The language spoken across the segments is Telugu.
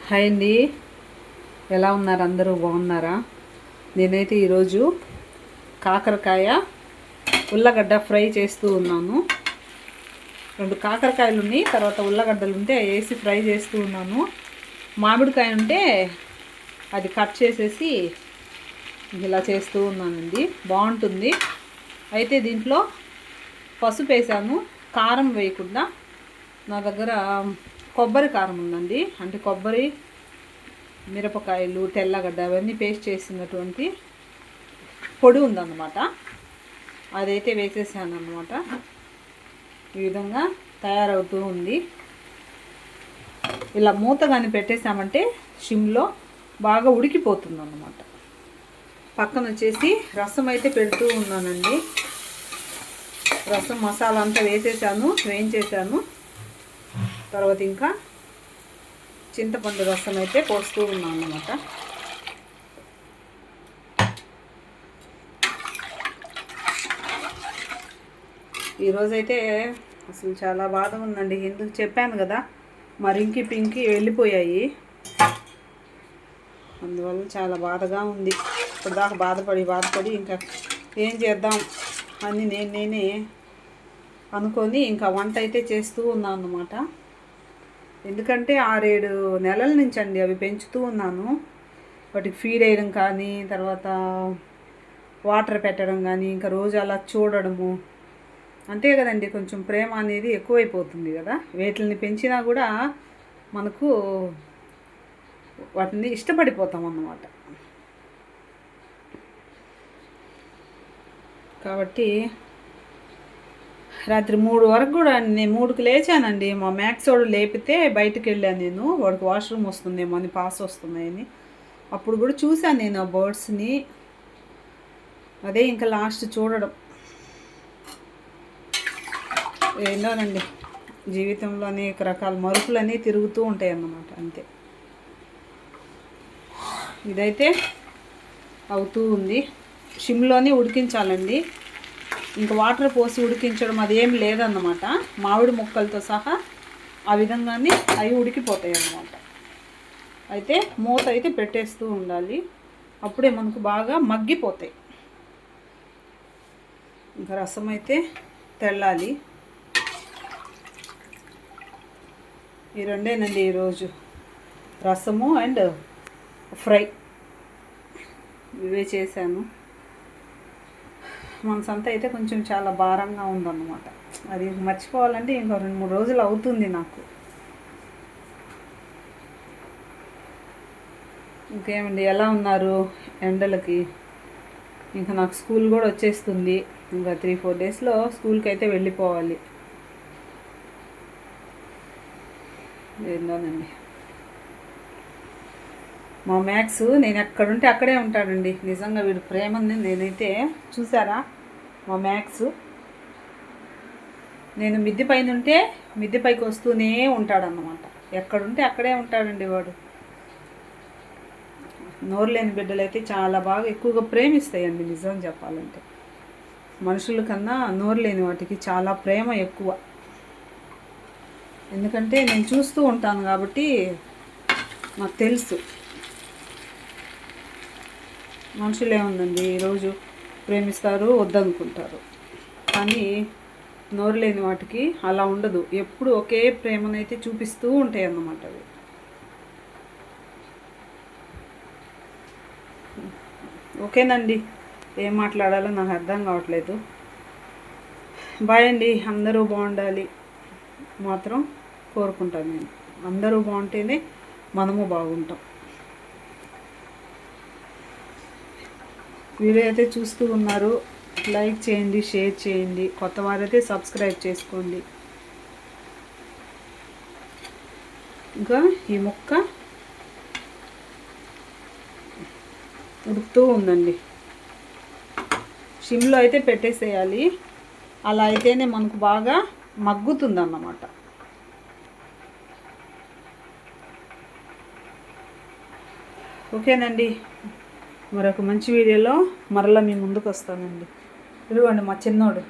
హాయ్ అండి, ఎలా ఉన్నారు? అందరూ బాగున్నారా? నేనైతే ఈరోజు కాకరకాయ ఉల్లగడ్డ ఫ్రై చేస్తూ ఉన్నాను. 2 కాకరకాయలు ఉన్నాయి, తర్వాత ఉల్లగడ్డలు ఉంటే వేసి ఫ్రై చేస్తూ ఉన్నాను. మామిడికాయ ఉంటే అది కట్ చేసేసి ఇలా చేస్తూ ఉన్నానండి. బాగుంటుంది. అయితే దీంట్లో పసుపు వేసాను, కారం వేయకుండా. నా దగ్గర కొబ్బరి కారం ఉందండి, అంటే కొబ్బరి, మిరపకాయలు, తెల్లగడ్డ అవన్నీ పేస్ట్ చేసినటువంటి పొడి ఉందన్నమాట. అదైతే వేసేసాను అన్నమాట. ఈ విధంగా తయారవుతూ ఉంది. ఇలా మూత కానీ పెట్టేసామంటే సిమ్లో బాగా ఉడికిపోతుంది అన్నమాట. పక్కన వచ్చేసి రసం అయితే పెడుతూ ఉన్నానండి. రసం మసాలా అంతా వేసేసాను, వేయించేసాను. తర్వాత ఇంకా చింతపండు రసం అయితే పోస్తూ ఉన్నాను అన్నమాట. ఈరోజైతే అసలు చాలా బాధగా ఉందండి. ఎందుకు చెప్పాను కదా, మా రింకి పింకి వెళ్ళిపోయాయి, అందువల్ల చాలా బాధగా ఉంది. ఇప్పటిదాకా బాధపడి ఇంకా ఏం చేద్దాం అని నేనే అనుకొని ఇంకా వంట అయితే చేస్తూ ఉన్నాను అన్నమాట. ఎందుకంటే 6-7 నెలల నుంచి అండి అవి పెంచుతూ ఉన్నాను. వాటికి ఫీడ్ వేయడం కానీ, తర్వాత వాటర్ పెట్టడం కానీ, ఇంకా రోజు అలా చూడడము, అంతే కదండి. కొంచెం ప్రేమ అనేది ఎక్కువైపోతుంది కదా. వీటిని పెంచినా కూడా మనకు వాటిని ఇష్టపడిపోతాం అన్నమాట. కాబట్టి రాత్రి 3 వరకు కూడా నేను 3కి లేచానండి. మా మ్యాక్స్ వాడు లేపితే బయటకు వెళ్ళాను నేను, వాడికి వాష్రూమ్ వస్తుందేమో అని, పాస్ వస్తున్నాయని. అప్పుడు కూడా చూశాను నేను ఆ బర్డ్స్ని. అదే ఇంకా లాస్ట్ చూడడం. ఏందోనండి, జీవితంలో అనేక రకాల మలుపులన్నీ తిరుగుతూ ఉంటాయి అన్నమాట, అంతే. ఇదైతే అవుతూ ఉంది. సిమ్లోనే ఉడికించాలండి. ఇంకా వాటర్ పోసి ఉడికించడం అదేం లేదన్నమాట. మామిడి ముక్కలతో సహా ఆ విధంగానే అవి ఉడికిపోతాయి అన్నమాట. అయితే మూత అయితే పెట్టేస్తూ ఉండాలి, అప్పుడే మనకు బాగా మగ్గిపోతాయి. ఇంకా రసం అయితే తెల్లాలి. ఈ రెండేనండి ఈరోజు, రసము అండ్ ఫ్రై ఇవే చేశాను. మనసంతా అయితే కొంచెం చాలా భారంగా ఉందన్నమాట. అది మర్చిపోవాలంటే ఇంకో 2-3 రోజులు అవుతుంది నాకు. ఇంకేమండి, ఎలా ఉన్నారు ఎండలకి? ఇంకా నాకు స్కూల్ కూడా వచ్చేస్తుంది. ఇంకా 3-4 డేస్లో స్కూల్కి అయితే వెళ్ళిపోవాలి. ఏందోనండి, మా మ్యాక్స్ నేను ఎక్కడుంటే అక్కడే ఉంటాడండి. నిజంగా వీడు ప్రేమని నేనైతే చూసారా. మా మ్యాక్స్ నేను మిద్దె పైన ఉంటే మిద్దె పైకి వస్తూనే ఉంటాడన్నమాట. ఎక్కడుంటే అక్కడే ఉంటాడండి వాడు. నోరు లేని బిడ్డలు అయితే చాలా బాగా ఎక్కువగా ప్రేమిస్తాయండి, నిజం చెప్పాలంటే. మనుషుల కన్నా నోరు లేని వాటికి చాలా ప్రేమ ఎక్కువ. ఎందుకంటే నేను చూస్తూ ఉంటాను కాబట్టి నాకు తెలుసు. మనుషులు ఏముందండి, ఈరోజు ప్రేమిస్తారు, వద్దనుకుంటారు. కానీ నోరు లేని వాటికి అలా ఉండదు. ఎప్పుడు ఒకే ప్రేమనైతే చూపిస్తూ ఉంటాయి అన్నమాట అవి. ఓకేనండి, ఏం మాట్లాడాలో నాకు అర్థం కావట్లేదు. బాయ్ అండి. అందరూ బాగుండాలి మాత్రం కోరుకుంటాను నేను. అందరూ బాగుంటేనే మనము బాగుంటాం. వీడియో అయితే చూస్తూ ఉన్నారు, లైక్ చేయండి, షేర్ చేయండి. కొత్త వారైతే సబ్స్క్రైబ్ చేసుకోండి. ఇంకా ఈ ముక్క ఉడుకుతూ ఉందండి. సిమ్లో అయితే పెట్టేసేయాలి. అలా అయితేనే మనకు బాగా మగ్గుతుంది అన్నమాట. ఓకేనండి, మరొక మంచి వీడియోలో మరలా మీ ముందుకు వస్తానండి. ఇదిగోండి మా చిన్నోడు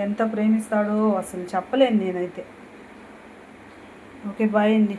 ఎంత ప్రేమిస్తాడో అసలు చెప్పలేను నేనైతే. ఓకే, బాయ్ అండి.